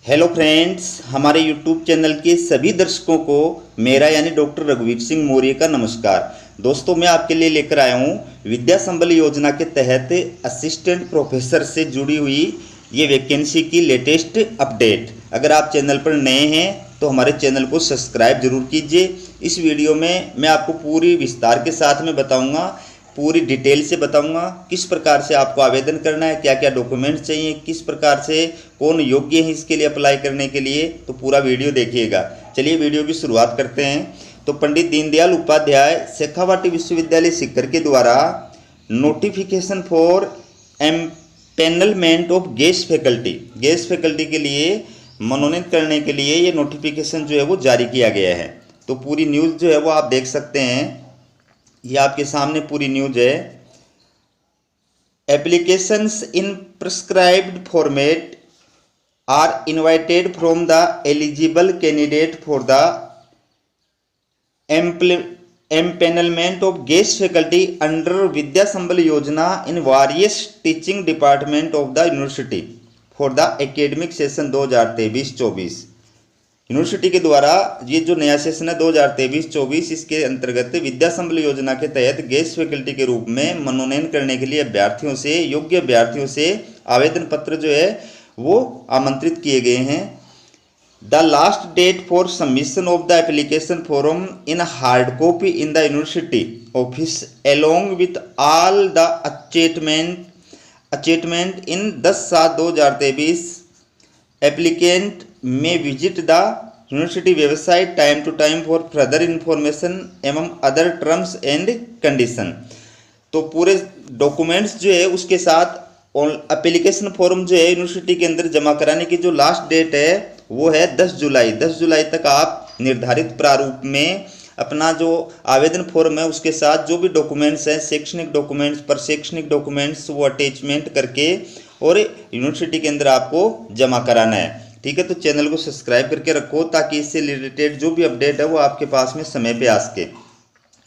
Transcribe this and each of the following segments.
Hello friends, हमारे YouTube channel के सभी दर्शकों को मेरा यानी डॉक्टर रघुवीर सिंह मौर्य का नमस्कार। दोस्तों, मैं आपके लिए लेकर आया हूँ विद्या संबल योजना के तहत असिस्टेंट प्रोफेसर से जुड़ी हुई ये वैकेंसी की लेटेस्ट अपडेट। अगर आप चैनल पर नए हैं तो हमारे चैनल को सब्सक्राइब जरूर कीजिए। इस वीडियो में मैं आपको पूरी विस्तार के साथ में बताऊँगा, पूरी डिटेल से बताऊंगा किस प्रकार से आपको आवेदन करना है, क्या क्या डॉक्यूमेंट्स चाहिए, किस प्रकार से कौन योग्य है इसके लिए अप्लाई करने के लिए। तो पूरा वीडियो देखिएगा। चलिए वीडियो की शुरुआत करते हैं। तो पंडित दीनदयाल उपाध्याय शेखावाटी विश्वविद्यालय सीकर के द्वारा notification for empanelment of guest faculty के लिए मनोनीत करने के लिए ये नोटिफिकेशन जो है वो जारी किया गया है। तो पूरी न्यूज़ जो है वो आप देख सकते हैं, ये आपके सामने पूरी न्यूज है। Applications in prescribed format are invited from the eligible candidate for the empanelment of guest faculty under Vidya Sambal Yojana in various teaching department of the university for the academic session 2023-24। University के द्वारा ये जो नया सेशन है 2023-24, इसके अंतर्गत विद्या संबल योजना के तहत गेस्ट फैकल्टी के रूप में मनोनयन करने के लिए योग्य अभ्यर्थियों से आवेदन पत्र जो है वो आमंत्रित किए गए हैं। The last date for submission of the application form in hard copy in the university office along with all the attachment in 10/7/2023। Applicant may visit the university website time to time for further information एवं other terms and condition. तो पूरे documents जो है उसके साथ application form जो है university के अंदर जमा कराने की जो लास्ट डेट है वो है 10 जुलाई तक आप निर्धारित प्रारूप में अपना जो आवेदन फॉर्म है उसके साथ जो भी डॉक्यूमेंट्स हैं, शैक्षणिक डॉक्यूमेंट्स, पर शैक्षणिक डॉक्यूमेंट्स, वो अटैचमेंट करके और यूनिवर्सिटी के अंदर आपको जमा कराना है। ठीक है, तो चैनल को सब्सक्राइब करके रखो ताकि इससे रिलेटेड जो भी अपडेट है वो आपके पास में समय पे आ सके।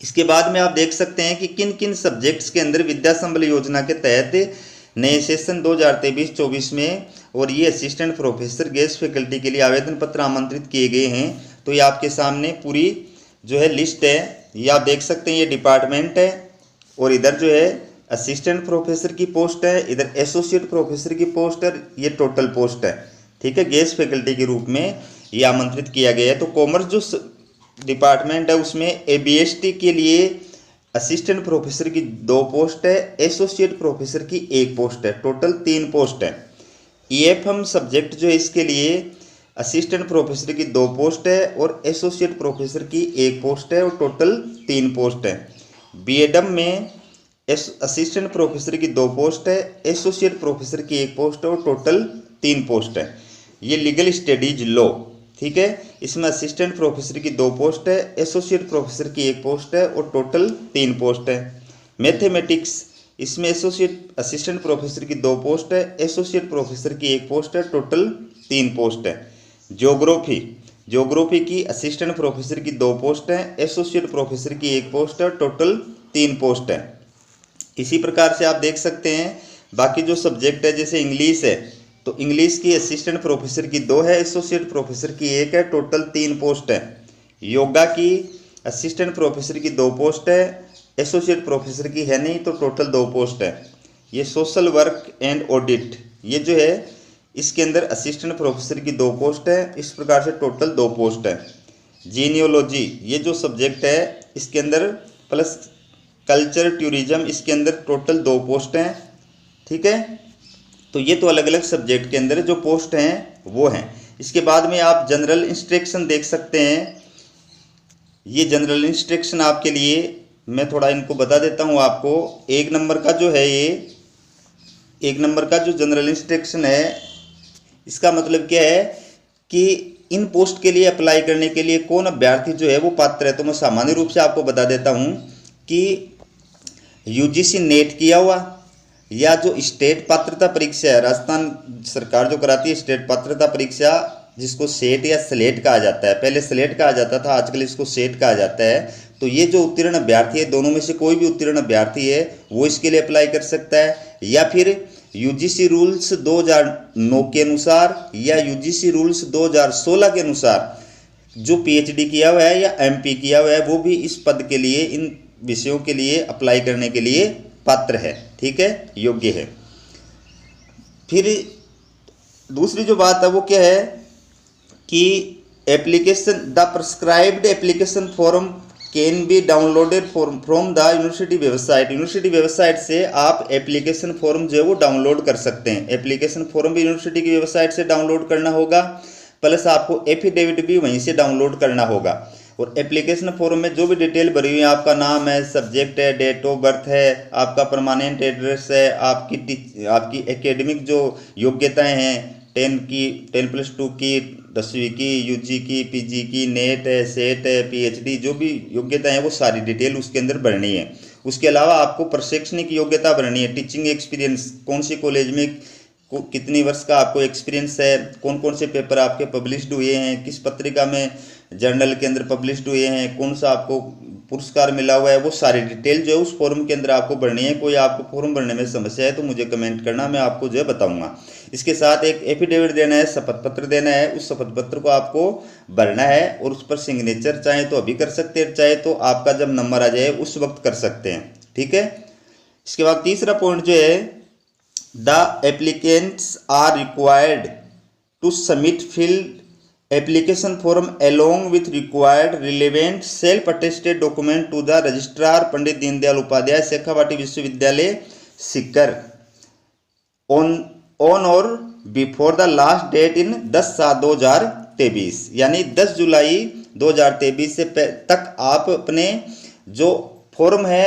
इसके बाद में आप देख सकते हैं कि किन किन सब्जेक्ट्स के अंदर विद्या संबल योजना के तहत नए सेशन 2023-24 में और ये असिस्टेंट प्रोफेसर गेस्ट फैकल्टी के लिए आवेदन पत्र आमंत्रित किए गए हैं। तो ये आपके सामने पूरी जो है लिस्ट है, ये आप देख सकते हैं। ये डिपार्टमेंट है और इधर जो है असिस्टेंट प्रोफेसर की पोस्ट है, इधर एसोसिएट प्रोफेसर की पोस्ट है, ये टोटल पोस्ट है। ठीक है, गेस्ट फैकल्टी के रूप में ये आमंत्रित किया गया है। तो कॉमर्स जो डिपार्टमेंट है उसमें एबीएसटी के लिए असिस्टेंट प्रोफेसर की 2 पोस्ट है, एसोसिएट प्रोफेसर की 1 पोस्ट है, टोटल 3 पोस्ट है। ईएफएम सब्जेक्ट जो है इसके लिए असिस्टेंट प्रोफेसर की 2 पोस्ट है और एसोसिएट प्रोफेसर की 1 पोस्ट है और टोटल 3 पोस्ट है। बीएडएम में असिस्टेंट प्रोफेसर की 2 पोस्ट है, एसोसिएट प्रोफेसर की 1 पोस्ट है और टोटल 3 पोस्ट है। ये लीगल स्टडीज लॉ, ठीक है, इसमें असिस्टेंट प्रोफेसर की 2 पोस्ट है, एसोसिएट प्रोफेसर की 1 पोस्ट है और टोटल 3 पोस्ट है। मैथमेटिक्स, इसमें असिस्टेंट प्रोफेसर की 2 पोस्ट है, एसोसिएट प्रोफेसर की 1 पोस्ट है, टोटल 3 पोस्ट है। ज्योग्राफी की असिस्टेंट प्रोफेसर की 2 पोस्ट है, एसोसिएट प्रोफेसर की 1 पोस्ट है, टोटल 3 पोस्ट है। इसी प्रकार से आप देख सकते हैं बाकी जो सब्जेक्ट है, जैसे इंग्लिश है तो इंग्लिश की असिस्टेंट प्रोफेसर की 2 है, एसोसिएट प्रोफेसर की 1 है, टोटल 3 पोस्ट है। योगा की असिस्टेंट प्रोफेसर की 2 पोस्ट है, एसोसिएट प्रोफेसर की है नहीं, तो टोटल 2 पोस्ट है। ये सोशल वर्क एंड ऑडिट, ये जो है इसके अंदर असिस्टेंट प्रोफेसर की 2 पोस्ट है, इस प्रकार से टोटल 2 पोस्ट है। जीनियोलॉजी, ये जो सब्जेक्ट है इसके अंदर प्लस कल्चर टूरिज्म, इसके अंदर टोटल 2 पोस्ट हैं। ठीक है, तो ये तो अलग अलग सब्जेक्ट के अंदर जो पोस्ट हैं वो हैं। इसके बाद में आप जनरल इंस्ट्रक्शन देख सकते हैं। ये जनरल इंस्ट्रक्शन आपके लिए मैं थोड़ा इनको बता देता हूँ आपको। 1 नंबर का जो है, ये 1 नंबर का जो जनरल इंस्ट्रक्शन है, इसका मतलब क्या है कि इन पोस्ट के लिए अप्लाई करने के लिए कौन अभ्यर्थी जो है वो पात्र है। तो मैं सामान्य रूप से आपको बता देता हूँ कि यूजीसी नेट किया हुआ या जो स्टेट पात्रता परीक्षा है, राजस्थान सरकार जो कराती है स्टेट पात्रता परीक्षा, जिसको सेट या स्लेट कहा जाता है, पहले स्लेट कहा जाता था, आजकल इसको सेट कहा जाता है। तो ये जो उत्तीर्ण अभ्यर्थी है, दोनों में से कोई भी उत्तीर्ण अभ्यर्थी है वो इसके लिए अप्लाई कर सकता है। या फिर यूजीसी रूल्स 2009 के अनुसार या यूजीसी रूल्स 2016 के अनुसार जो पीएचडी किया हुआ है या एमपी किया हुआ है वो भी इस पद के लिए, इन विषयों के लिए अप्लाई करने के लिए पात्र है, ठीक है, योग्य है। फिर दूसरी जो बात है वो क्या है कि application, the prescribed application form can be downloaded from the university website. University website से आप एप्लीकेशन फॉर्म जो है वो डाउनलोड कर सकते हैं। एप्लीकेशन फॉर्म भी यूनिवर्सिटी की वेबसाइट से डाउनलोड करना होगा, प्लस आपको एफिडेविट भी वहीं से डाउनलोड करना होगा। और एप्लीकेशन फॉर्म में जो भी डिटेल भरी हुई है, आपका नाम है, सब्जेक्ट है, डेट ऑफ बर्थ है, आपका परमानेंट एड्रेस है, आपकी एकेडमिक जो योग्यताएं हैं, 10+2 की, 10वीं की, यूजी की, पीजी की, नेट है, सेट है, पीएचडी, जो भी योग्यता है वो सारी डिटेल उसके अंदर भरनी है। उसके अलावा आपको प्रशैक्षणिक योग्यता भरनी है, टीचिंग एक्सपीरियंस, कौन सी कॉलेज में कितनी वर्ष का आपको एक्सपीरियंस है, कौन कौन से पेपर आपके पब्लिश्ड हुए हैं, किस पत्रिका में, जर्नल के अंदर पब्लिश्ड हुए हैं, कौन सा आपको पुरस्कार मिला हुआ है, वो सारी डिटेल जो है उस फॉर्म के अंदर आपको भरनी है। कोई आपको फॉर्म भरने में समस्या है तो मुझे कमेंट करना, मैं आपको जो है बताऊंगा। इसके साथ एक एफिडेविट देना है, शपथ पत्र देना है, उस शपथ पत्र को आपको भरना है और उस पर सिग्नेचर चाहे तो अभी कर सकते हैं, चाहे तो आपका जब नंबर आ जाए उस वक्त कर सकते हैं, ठीक है। इसके बाद तीसरा पॉइंट जो है, the applicants are required to submit filled application form along with required relevant self-attested document to the registrar Pandit Deendayal Upadhyay Shekhawati Vishwavidyalaya Sikar on or before the last date in 10/7/2023, यानी 10 जुलाई 2023 से तक आप अपने जो फॉर्म है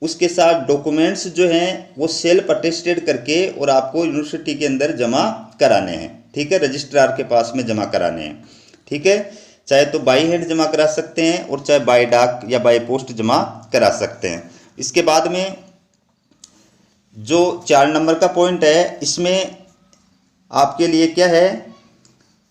उसके साथ डॉक्यूमेंट्स जो हैं वो सेल्फ अटेस्टेड करके और आपको यूनिवर्सिटी के अंदर जमा कराने हैं, ठीक है, रजिस्ट्रार के पास में जमा कराने हैं, ठीक है। चाहे तो बाई हैंड जमा करा सकते हैं और चाहे बाई डाक या बाई पोस्ट जमा करा सकते हैं। इसके बाद में जो 4 नंबर का पॉइंट है, इसमें आपके लिए क्या है,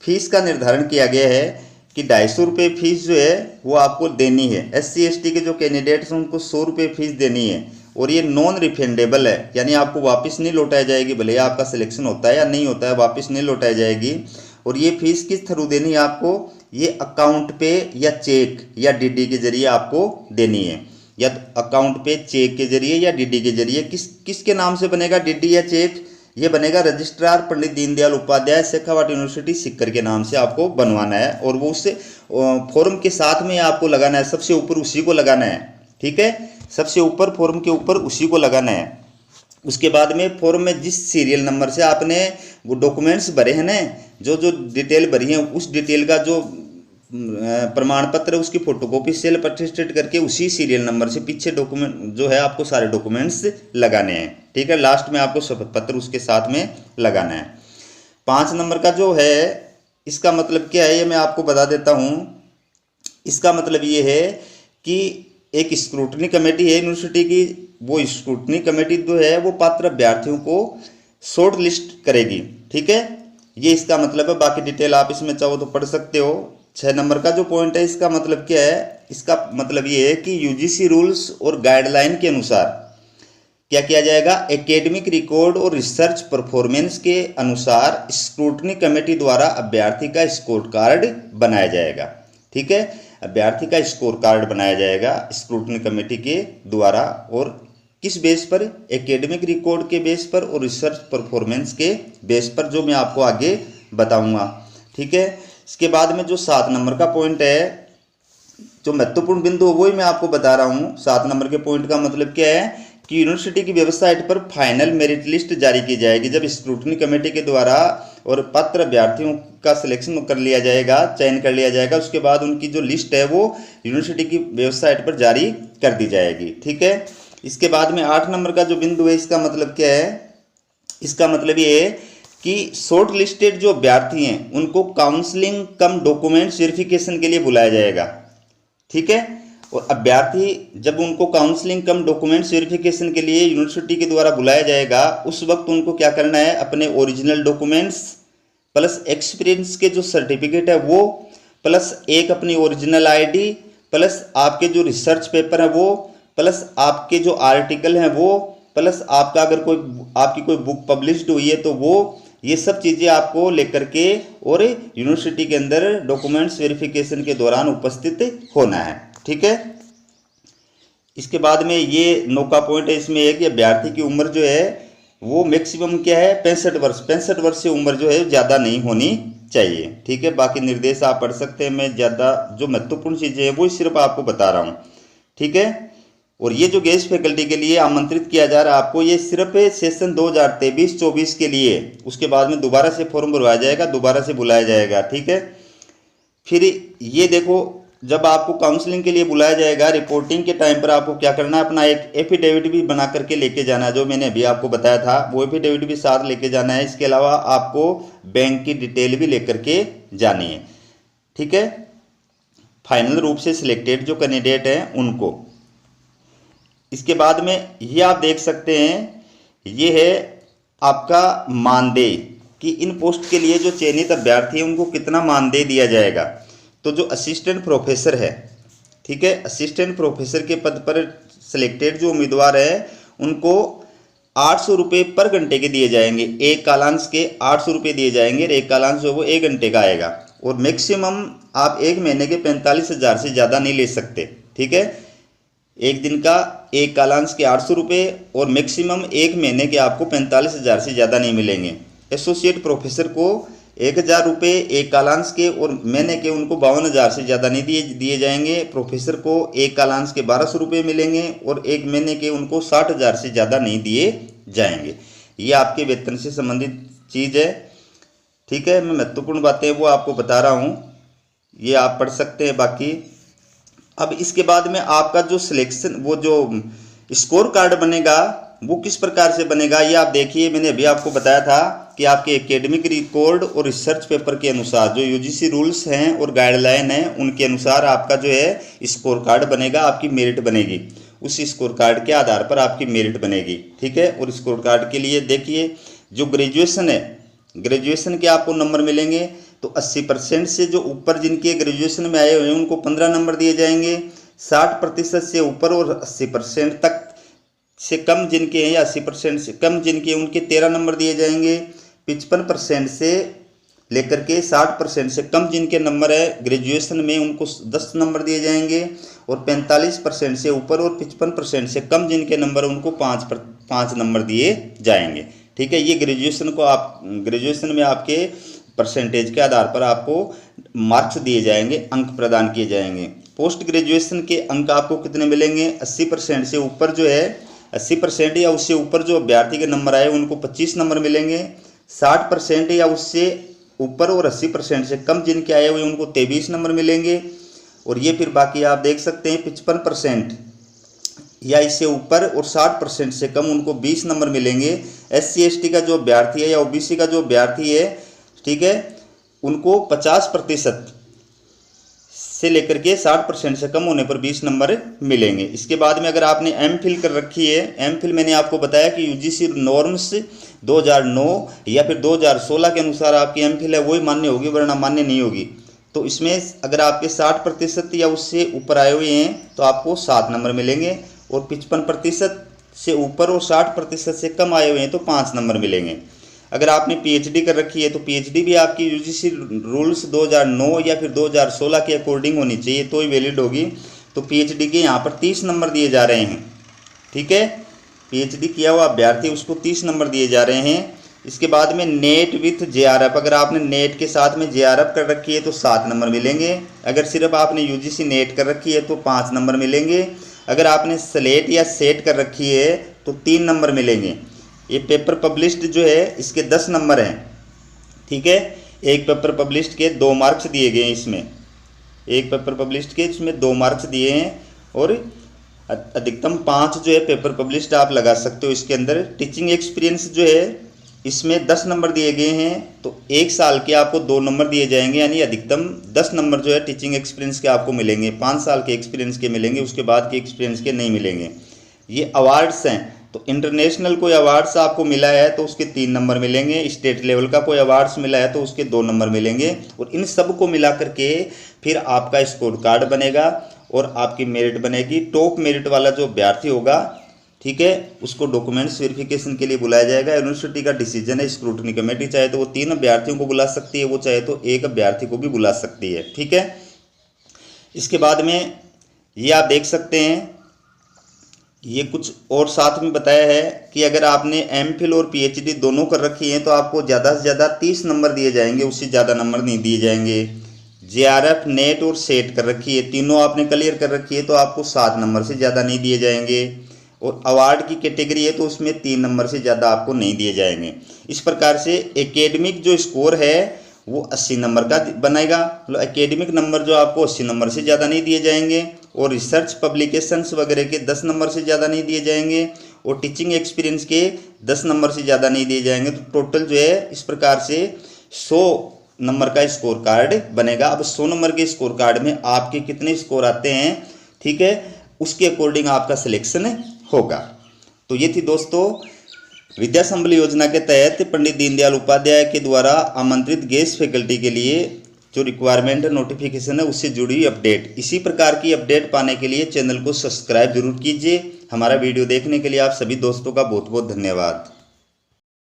फीस का निर्धारण किया गया है कि 250 रुपये फीस जो है वो आपको देनी है। SC/ST के जो कैंडिडेट्स हैं उनको 100 रुपये फीस देनी है और ये नॉन रिफंडेबल है, यानी आपको वापस नहीं लौटाई जाएगी, भले आपका सिलेक्शन होता है या नहीं होता है, वापस नहीं लौटाई जाएगी। और ये फीस किस थ्रू देनी है आपको, ये अकाउंट पे या चेक या डीडी के जरिए आपको देनी है, या अकाउंट पे चेक के जरिए या डीडी के जरिए। किसके नाम से बनेगा डीडी या चेक, ये बनेगा रजिस्ट्रार पंडित दीनदयाल उपाध्याय शेखावाटी यूनिवर्सिटी सीकर के नाम से आपको बनवाना है और वो उससे फॉर्म के साथ में आपको लगाना है, सबसे ऊपर उसी को लगाना है, ठीक है, सबसे ऊपर फॉर्म के ऊपर उसी को लगाना है। उसके बाद में फॉर्म में जिस सीरियल नंबर से आपने वो डॉक्यूमेंट्स भरे हैं ना, जो जो डिटेल भरी है, उस डिटेल का जो प्रमाण पत्र है उसकी फोटोकॉपी सेल्फ अटेस्टेड करके उसी सीरियल नंबर से पीछे डॉक्यूमेंट जो है आपको सारे डॉक्यूमेंट्स लगाने हैं, ठीक है। लास्ट में आपको शपथ पत्र उसके साथ में लगाना है। 5 नंबर का जो है, इसका मतलब क्या है ये मैं आपको बता देता हूँ। इसका मतलब ये है कि एक स्क्रूटनी कमेटी है यूनिवर्सिटी की, वो स्क्रूटनी कमेटी जो है वो पात्र अभ्यर्थियों को शॉर्ट लिस्ट करेगी, ठीक है, ये इसका मतलब है। बाकी डिटेल आप इसमें चाहो तो पढ़ सकते हो। 6 नंबर का जो पॉइंट है, इसका मतलब क्या है, इसका मतलब ये है कि यूजीसी रूल्स और गाइडलाइन के अनुसार क्या किया जाएगा, एकेडमिक रिकॉर्ड और रिसर्च परफॉर्मेंस के अनुसार स्क्रूटनी कमेटी द्वारा अभ्यर्थी का स्कोर कार्ड बनाया जाएगा, ठीक है, अभ्यर्थी का स्कोर कार्ड बनाया जाएगा स्क्रूटनी कमेटी के द्वारा। और किस बेस पर, एकेडमिक रिकॉर्ड के बेस पर और रिसर्च परफॉर्मेंस के बेस पर, जो मैं आपको आगे बताऊंगा, ठीक है। इसके बाद में जो 7 नंबर का पॉइंट है, जो महत्वपूर्ण बिंदु है वही मैं आपको बता रहा हूँ। 7 नंबर के पॉइंट का मतलब क्या है कि यूनिवर्सिटी की वेबसाइट पर फाइनल मेरिट लिस्ट जारी की जाएगी जब स्क्रूटनी कमेटी के द्वारा और पात्र अभ्यर्थियों का सिलेक्शन कर लिया जाएगा, चयन कर लिया जाएगा। उसके बाद उनकी जो लिस्ट है वो यूनिवर्सिटी की वेबसाइट पर जारी कर दी जाएगी, ठीक है। इसके बाद में 8 नंबर का जो बिंदु है, इसका मतलब क्या है, इसका मतलब ये है कि शॉर्ट लिस्टेड जो अभ्यर्थी हैं उनको काउंसलिंग कम डॉक्यूमेंट वेरिफिकेशन के लिए बुलाया जाएगा, ठीक है। और अभ्यर्थी जब उनको काउंसलिंग कम डॉक्यूमेंट्स वेरिफिकेशन के लिए यूनिवर्सिटी के द्वारा बुलाया जाएगा, उस वक्त उनको क्या करना है, अपने ओरिजिनल डॉक्यूमेंट्स प्लस एक्सपीरियंस के जो सर्टिफिकेट है वो, प्लस एक अपनी ओरिजिनल आईडी, प्लस आपके जो रिसर्च पेपर है वो, प्लस आपके जो आर्टिकल हैं वो, प्लस आपका अगर आपकी कोई बुक पब्लिश्ड हुई है तो वो ये सब चीज़ें आपको लेकर के और यूनिवर्सिटी के अंदर डॉक्यूमेंट्स वेरिफिकेशन के दौरान उपस्थित होना है। ठीक है। इसके बाद में ये 9 का पॉइंट है, इसमें है कि अभ्यर्थी की उम्र जो है वो मैक्सिमम क्या है 65 वर्ष। 65 वर्ष से उम्र जो है ज़्यादा नहीं होनी चाहिए। ठीक है। बाकी निर्देश आप पढ़ सकते हैं, मैं ज़्यादा जो महत्वपूर्ण चीज़ें हैं वो सिर्फ आपको बता रहा हूँ। ठीक है। और ये जो गेस्ट फैकल्टी के लिए आमंत्रित किया जा रहा है आपको, ये सिर्फ सेशन 2023-24 के लिए, उसके बाद में दोबारा से फॉर्म भरवाया जाएगा, दोबारा से बुलाया जाएगा। ठीक है। फिर ये देखो, जब आपको काउंसलिंग के लिए बुलाया जाएगा, रिपोर्टिंग के टाइम पर आपको क्या करना है, अपना एक एफिडेविट भी बना करके लेके जाना है, जो मैंने अभी आपको बताया था वो एफिडेविट भी साथ लेके जाना है। इसके अलावा आपको बैंक की डिटेल भी लेकर के जानी है। ठीक है। फाइनल रूप से सिलेक्टेड जो कैंडिडेट हैं उनको। इसके बाद में ये आप देख सकते हैं, ये है आपका मानदेय कि इन पोस्ट के लिए जो चयनित अभ्यर्थी हैं उनको कितना मानदेय दिया जाएगा। तो जो असिस्टेंट प्रोफेसर है, ठीक है, असिस्टेंट प्रोफेसर के पद पर सिलेक्टेड जो उम्मीदवार है उनको 800 रुपये पर घंटे के दिए जाएंगे। एक कालांश के 800 रुपये दिए जाएंगे और एक कालांश जो वो 1 घंटे का आएगा। और मैक्सिमम आप एक महीने के 45,000 से ज़्यादा नहीं ले सकते। ठीक है। एक दिन का एक कालांश के 800 रुपये और मैक्सिमम एक महीने के आपको 45,000 से ज़्यादा नहीं मिलेंगे। एसोसिएट प्रोफेसर को 1,000 रुपये एक कालांश के और महीने के उनको 52,000 से ज़्यादा नहीं दिए जाएंगे। प्रोफेसर को एक कालांश के 1,200 रुपये मिलेंगे और एक महीने के उनको 60,000 से ज़्यादा नहीं दिए जाएंगे। ये आपके वेतन से संबंधित चीज़ है। ठीक है। मैं महत्वपूर्ण बातें वो आपको बता रहा हूँ, ये आप पढ़ सकते हैं। बाकी अब इसके बाद में आपका जो सिलेक्शन, वो जो स्कोर कार्ड बनेगा वो किस प्रकार से बनेगा, ये आप देखिए। मैंने अभी आपको बताया था कि आपके एकेडमिक रिकॉर्ड और रिसर्च पेपर के अनुसार जो यूजीसी रूल्स हैं और गाइडलाइन हैं उनके अनुसार आपका जो है स्कोर कार्ड बनेगा, आपकी मेरिट बनेगी। उस स्कोर कार्ड के आधार पर आपकी मेरिट बनेगी। ठीक है। और स्कोर कार्ड के लिए देखिए, जो ग्रेजुएशन है, ग्रेजुएशन के आपको नंबर मिलेंगे तो 80% से जो ऊपर जिनके ग्रेजुएशन में आए हुए हैं उनको 15 नंबर दिए जाएंगे। 60% से ऊपर और 80% तक से कम जिनके हैं या 80% से कम जिनके हैं उनके 13 नंबर दिए जाएंगे। 55% से लेकर के 60% से कम जिनके नंबर है ग्रेजुएशन में उनको 10 नंबर दिए जाएंगे। और 45% से ऊपर और 55% से कम जिनके नंबर है उनको 5 नंबर दिए जाएंगे। ठीक है। ये ग्रेजुएशन को आप ग्रेजुएशन में आपके परसेंटेज के आधार पर आपको मार्क्स दिए जाएंगे, अंक प्रदान किए जाएंगे। पोस्ट ग्रेजुएशन के अंक आपको कितने मिलेंगे, 80% से ऊपर जो है 80% या उससे ऊपर जो अभ्यर्थी के नंबर आए उनको 25 नंबर मिलेंगे। 60% या उससे ऊपर और 80% से कम जिनके आए हुए उनको 23 नंबर मिलेंगे। और ये फिर बाकी आप देख सकते हैं 55% या इससे ऊपर और 60% से कम उनको 20 नंबर मिलेंगे। SC ST का जो अभ्यर्थी है या OBC का जो अभ्यर्थी है, ठीक है, उनको 50% से लेकर के 60% से कम होने पर 20 नंबर मिलेंगे। इसके बाद में अगर आपने MPhil कर रखी है, MPhil मैंने आपको बताया कि UGC नॉर्म्स 2009 या फिर 2016 के अनुसार आपकी MPhil है वही मान्य होगी, वरना मान्य नहीं होगी। तो इसमें अगर आपके 60% या उससे ऊपर आए हुए हैं तो आपको 7 नंबर मिलेंगे। और 55% से ऊपर और 60% से कम आए हुए हैं तो 5 नंबर मिलेंगे। अगर आपने PhD कर रखी है तो PhD भी आपकी UGC रूल्स 2009 या फिर 2016 के अकॉर्डिंग होनी चाहिए तो ही वैलिड होगी। तो PhD के यहाँ पर 30 नंबर दिए जा रहे हैं। ठीक है। PhD किया हुआ अभ्यर्थी उसको 30 नंबर दिए जा रहे हैं। इसके बाद में नेट विथ JRF, अगर आपने नेट के साथ में JRF कर रखी है तो 7 नंबर मिलेंगे। अगर सिर्फ आपने UGC नेट कर रखी है तो 5 नंबर मिलेंगे। अगर आपने स्लेट या सेट कर रखी है तो 3 नंबर मिलेंगे। ये पेपर पब्लिश्ड जो है इसके 10 नंबर हैं। ठीक है। एक पेपर पब्लिश्ड के 2 मार्क्स दिए गए हैं इसमें, एक पेपर पब्लिश्ड के इसमें 2 मार्क्स दिए हैं। और अधिकतम 5 जो है पेपर पब्लिश्ड आप लगा सकते हो इसके अंदर। टीचिंग एक्सपीरियंस जो है इसमें 10 नंबर दिए गए हैं तो 1 साल के आपको 2 नंबर दिए जाएंगे, यानी अधिकतम 10 नंबर जो है टीचिंग एक्सपीरियंस के आपको मिलेंगे। 5 साल के एक्सपीरियंस के मिलेंगे, उसके बाद के एक्सपीरियंस के नहीं मिलेंगे। ये अवार्ड्स हैं तो इंटरनेशनल कोई अवार्ड्स आपको मिला है तो उसके 3 नंबर मिलेंगे। स्टेट लेवल का कोई अवार्ड्स मिला है तो उसके 2 नंबर मिलेंगे। और इन सब को मिला करके फिर आपका स्कोर कार्ड बनेगा और आपकी मेरिट बनेगी। टॉप मेरिट वाला जो अभ्यर्थी होगा ठीक है, उसको डॉक्यूमेंट्स वेरिफिकेशन के लिए बुलाया जाएगा। यूनिवर्सिटी का डिसीजन है, स्क्रूटनी कमेटी चाहे तो वो 3 अभ्यर्थियों को बुला सकती है, वो चाहे तो 1 अभ्यर्थी को भी बुला सकती है। ठीक है, इसके बाद में ये आप देख सकते हैं, ये कुछ और साथ में बताया है कि अगर आपने एमफिल और पीएचडी दोनों कर रखी है तो आपको ज़्यादा से ज़्यादा 30 नंबर दिए जाएंगे, उससे ज़्यादा नंबर नहीं दिए जाएंगे। जेआरएफ, नेट और सेट कर रखी है, तीनों आपने क्लियर कर रखी है तो आपको 7 नंबर से ज़्यादा नहीं दिए जाएंगे। और अवार्ड की कैटेगरी है तो उसमें 3 नंबर से ज़्यादा आपको नहीं दिए जाएंगे। इस प्रकार से एकेडमिक जो स्कोर है वो 80 नंबर का बनेगा, मतलब एकेडमिक नंबर जो आपको 80 नंबर से ज़्यादा नहीं दिए जाएंगे। और रिसर्च पब्लिकेशंस वगैरह के 10 नंबर से ज़्यादा नहीं दिए जाएंगे, और टीचिंग एक्सपीरियंस के 10 नंबर से ज़्यादा नहीं दिए जाएंगे। तो टोटल जो है इस प्रकार से 100 नंबर का स्कोर कार्ड बनेगा। अब 100 नंबर के स्कोर कार्ड में आपके कितने स्कोर आते हैं, ठीक है, उसके अकॉर्डिंग आपका सिलेक्शन होगा। तो ये थी दोस्तों विद्या संबल योजना के तहत पंडित दीनदयाल उपाध्याय के द्वारा आमंत्रित गेस्ट फैकल्टी के लिए जो रिक्वायरमेंट नोटिफिकेशन है उससे जुड़ी अपडेट। इसी प्रकार की अपडेट पाने के लिए चैनल को सब्सक्राइब जरूर कीजिए। हमारा वीडियो देखने के लिए आप सभी दोस्तों का बहुत बहुत धन्यवाद।